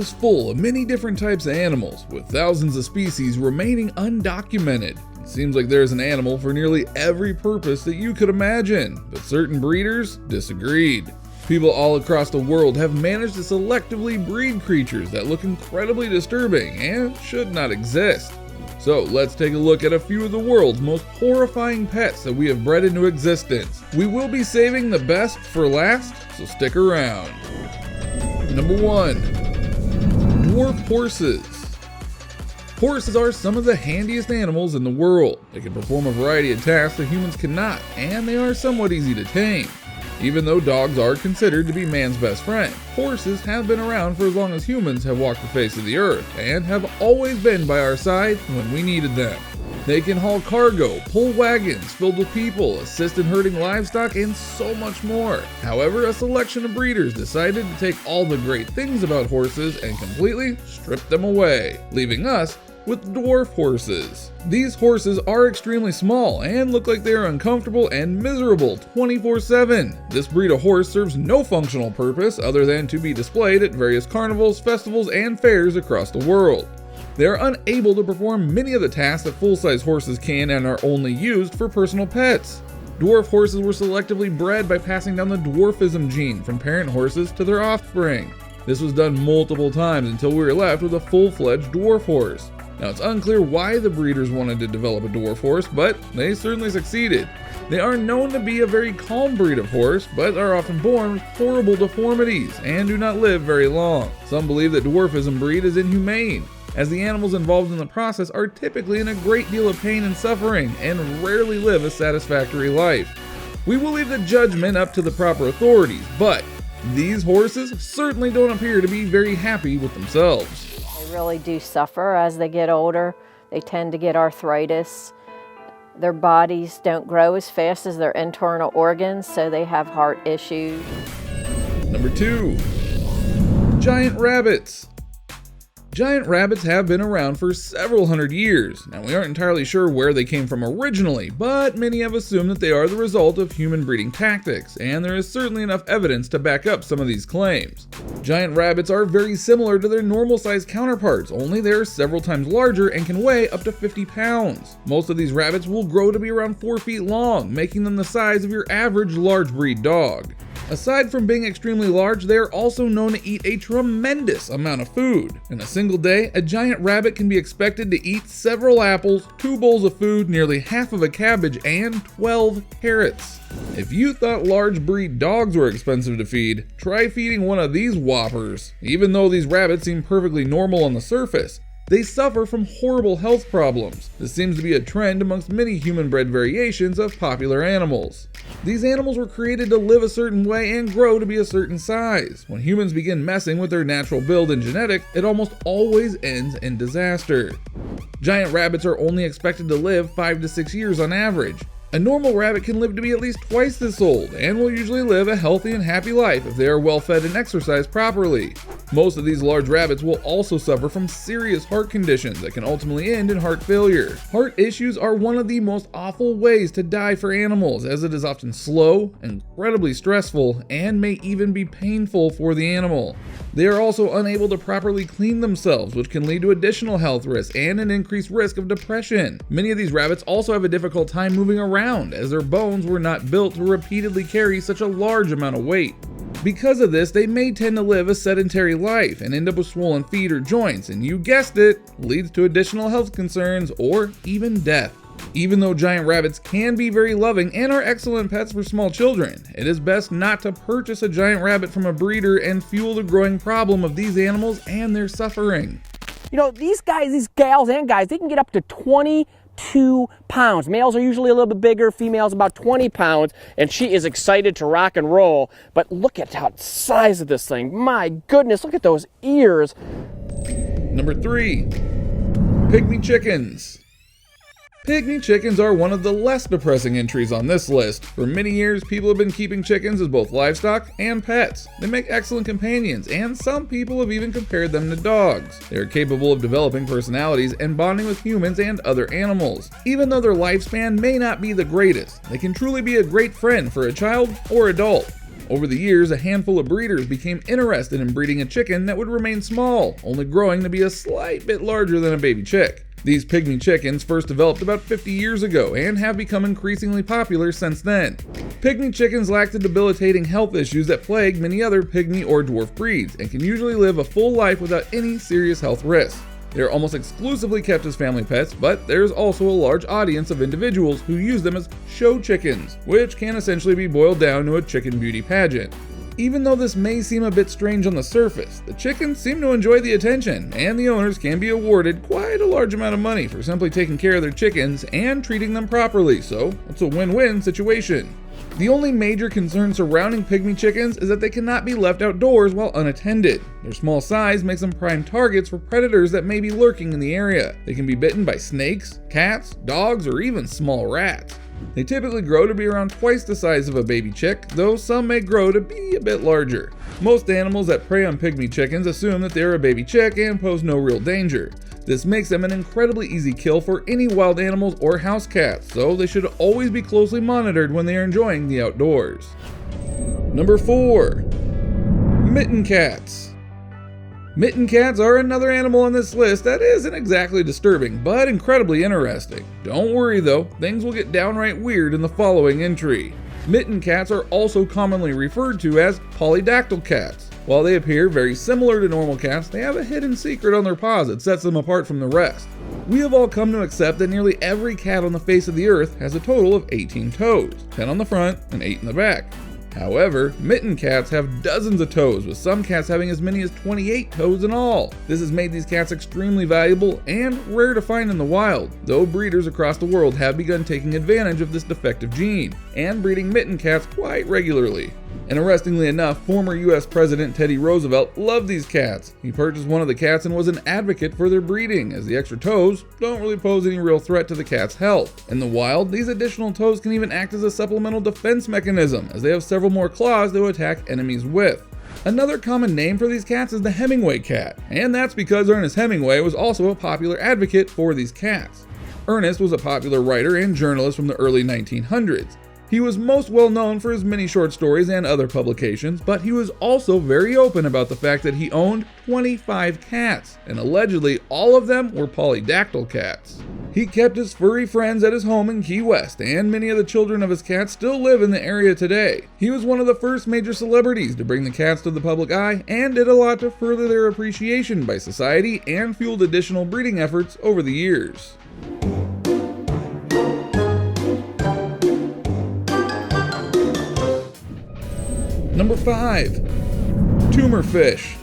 is full of many different types of animals, with thousands of species remaining undocumented. It seems like there's an animal for nearly every purpose that you could imagine, but certain breeders disagreed. People all across the world have managed to selectively breed creatures that look incredibly disturbing and should not exist. So let's take a look at a few of the world's most horrifying pets that we have bred into existence. We will be saving the best for last, so stick around. Number 1. Dwarf horses. Horses are some of the handiest animals in the world. They can perform a variety of tasks that humans cannot, and they are somewhat easy to tame. Even though dogs are considered to be man's best friend, horses have been around for as long as humans have walked the face of the earth, and have always been by our side when we needed them. They can haul cargo, pull wagons filled with people, assist in herding livestock, and so much more. However, a selection of breeders decided to take all the great things about horses and completely strip them away, leaving us with dwarf horses. These horses are extremely small and look like they are uncomfortable and miserable 24/7. This breed of horse serves no functional purpose other than to be displayed at various carnivals, festivals, and fairs across the world. They are unable to perform many of the tasks that full-size horses can and are only used for personal pets. Dwarf horses were selectively bred by passing down the dwarfism gene from parent horses to their offspring. This was done multiple times until we were left with a full-fledged dwarf horse. Now, it's unclear why the breeders wanted to develop a dwarf horse, but they certainly succeeded. They are known to be a very calm breed of horse, but are often born with horrible deformities and do not live very long. Some believe that dwarfism breed is inhumane, as the animals involved in the process are typically in a great deal of pain and suffering and rarely live a satisfactory life. We will leave the judgment up to the proper authorities, but these horses certainly don't appear to be very happy with themselves. They really do suffer as they get older. They tend to get arthritis. Their bodies don't grow as fast as their internal organs, so they have heart issues. Number 2. Giant rabbits. Giant rabbits have been around for several hundred years. Now, we aren't entirely sure where they came from originally, but many have assumed that they are the result of human breeding tactics, and there is certainly enough evidence to back up some of these claims. Giant rabbits are very similar to their normal-sized counterparts, only they are several times larger and can weigh up to 50 pounds. Most of these rabbits will grow to be around 4 feet long, making them the size of your average large breed dog. Aside from being extremely large, they are also known to eat a tremendous amount of food. In a single day, a giant rabbit can be expected to eat several apples, 2 bowls of food, nearly half of a cabbage, and 12 carrots. If you thought large breed dogs were expensive to feed, try feeding one of these whoppers. Even though these rabbits seem perfectly normal on the surface, they suffer from horrible health problems. This seems to be a trend amongst many human-bred variations of popular animals. These animals were created to live a certain way and grow to be a certain size. When humans begin messing with their natural build and genetics, it almost always ends in disaster. Giant rabbits are only expected to live 5 to 6 years on average. A normal rabbit can live to be at least twice this old and will usually live a healthy and happy life if they are well fed and exercised properly. Most of these large rabbits will also suffer from serious heart conditions that can ultimately end in heart failure. Heart issues are one of the most awful ways to die for animals, as it is often slow, incredibly stressful, and may even be painful for the animal. They are also unable to properly clean themselves, which can lead to additional health risks and an increased risk of depression. Many of these rabbits also have a difficult time moving around, as their bones were not built to repeatedly carry such a large amount of weight. Because of this, they may tend to live a sedentary life and end up with swollen feet or joints, and you guessed it, leads to additional health concerns or even death. Even though giant rabbits can be very loving and are excellent pets for small children, it is best not to purchase a giant rabbit from a breeder and fuel the growing problem of these animals and their suffering. You know, these guys, these gals and guys, they can get up to 22 pounds. Males are usually a little bit bigger, females about 20 pounds, and she is excited to rock and roll. But look at the size of this thing. My goodness, look at those ears. Number 3. Pygmy chickens. Pygmy chickens are one of the less depressing entries on this list. For many years, people have been keeping chickens as both livestock and pets. They make excellent companions, and some people have even compared them to dogs. They are capable of developing personalities and bonding with humans and other animals. Even though their lifespan may not be the greatest, they can truly be a great friend for a child or adult. Over the years, a handful of breeders became interested in breeding a chicken that would remain small, only growing to be a slight bit larger than a baby chick. These pygmy chickens first developed about 50 years ago and have become increasingly popular since then. Pygmy chickens lack the debilitating health issues that plague many other pygmy or dwarf breeds and can usually live a full life without any serious health risks. They are almost exclusively kept as family pets, but there's also a large audience of individuals who use them as show chickens, which can essentially be boiled down to a chicken beauty pageant. Even though this may seem a bit strange on the surface, the chickens seem to enjoy the attention, and the owners can be awarded quite a large amount of money for simply taking care of their chickens and treating them properly, so it's a win-win situation. The only major concern surrounding pygmy chickens is that they cannot be left outdoors while unattended. Their small size makes them prime targets for predators that may be lurking in the area. They can be bitten by snakes, cats, dogs, or even small rats. They typically grow to be around twice the size of a baby chick, though some may grow to be a bit larger. Most animals that prey on pygmy chickens assume that they are a baby chick and pose no real danger. This makes them an incredibly easy kill for any wild animals or house cats, so they should always be closely monitored when they are enjoying the outdoors. Number 4. Mitten cats. Mitten cats are another animal on this list that isn't exactly disturbing, but incredibly interesting. Don't worry though, things will get downright weird in the following entry. Mitten cats are also commonly referred to as polydactyl cats. While they appear very similar to normal cats, they have a hidden secret on their paws that sets them apart from the rest. We have all come to accept that nearly every cat on the face of the earth has a total of 18 toes, 10 on the front and 8 in the back. However, mitten cats have dozens of toes, with some cats having as many as 28 toes in all. This has made these cats extremely valuable and rare to find in the wild, though breeders across the world have begun taking advantage of this defective gene, and breeding mitten cats quite regularly. Interestingly enough, former US President Teddy Roosevelt loved these cats. He purchased one of the cats and was an advocate for their breeding, as the extra toes don't really pose any real threat to the cat's health. In the wild, these additional toes can even act as a supplemental defense mechanism, as they have several more claws to attack enemies with. Another common name for these cats is the Hemingway cat, and that's because Ernest Hemingway was also a popular advocate for these cats. Ernest was a popular writer and journalist from the early 1900s. He was most well known for his many short stories and other publications, but he was also very open about the fact that he owned 25 cats, and allegedly all of them were polydactyl cats. He kept his furry friends at his home in Key West, and many of the children of his cats still live in the area today. He was one of the first major celebrities to bring the cats to the public eye, and did a lot to further their appreciation by society and fueled additional breeding efforts over the years. Number 5. Tumor fish.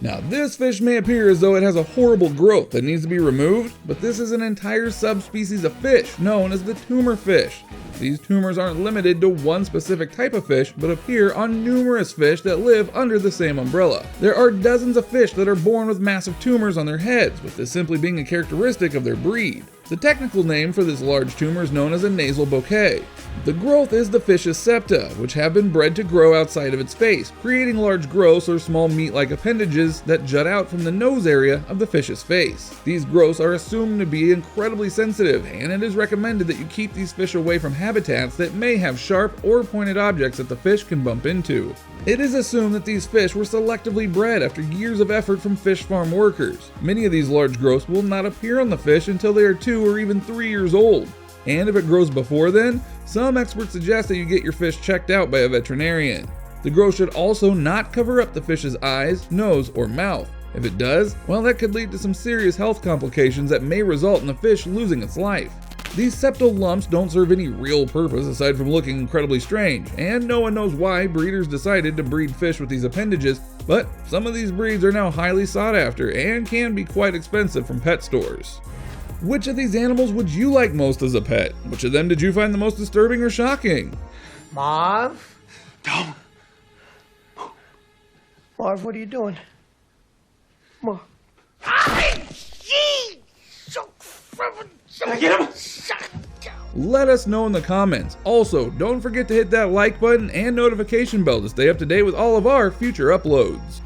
Now this fish may appear as though it has a horrible growth that needs to be removed, but this is an entire subspecies of fish known as the tumor fish. These tumors aren't limited to one specific type of fish, but appear on numerous fish that live under the same umbrella. There are dozens of fish that are born with massive tumors on their heads, with this simply being a characteristic of their breed. The technical name for this large tumor is known as a nasal bouquet. The growth is the fish's septa, which have been bred to grow outside of its face, creating large growths or small meat-like appendages that jut out from the nose area of the fish's face. These growths are assumed to be incredibly sensitive, and it is recommended that you keep these fish away from habitats that may have sharp or pointed objects that the fish can bump into. It is assumed that these fish were selectively bred after years of effort from fish farm workers. Many of these large growths will not appear on the fish until they are 2 or even 3 years old. And if it grows before then, some experts suggest that you get your fish checked out by a veterinarian. The growth should also not cover up the fish's eyes, nose, or mouth. If it does, well, that could lead to some serious health complications that may result in the fish losing its life. These septal lumps don't serve any real purpose aside from looking incredibly strange, and no one knows why breeders decided to breed fish with these appendages, but some of these breeds are now highly sought after and can be quite expensive from pet stores. Which of these animals would you like most as a pet? Which of them did you find the most disturbing or shocking? Marv? Don't. Marv, what are you doing? Marv. Get him! Let us know in the comments. Also, don't forget to hit that like button and notification bell to stay up to date with all of our future uploads.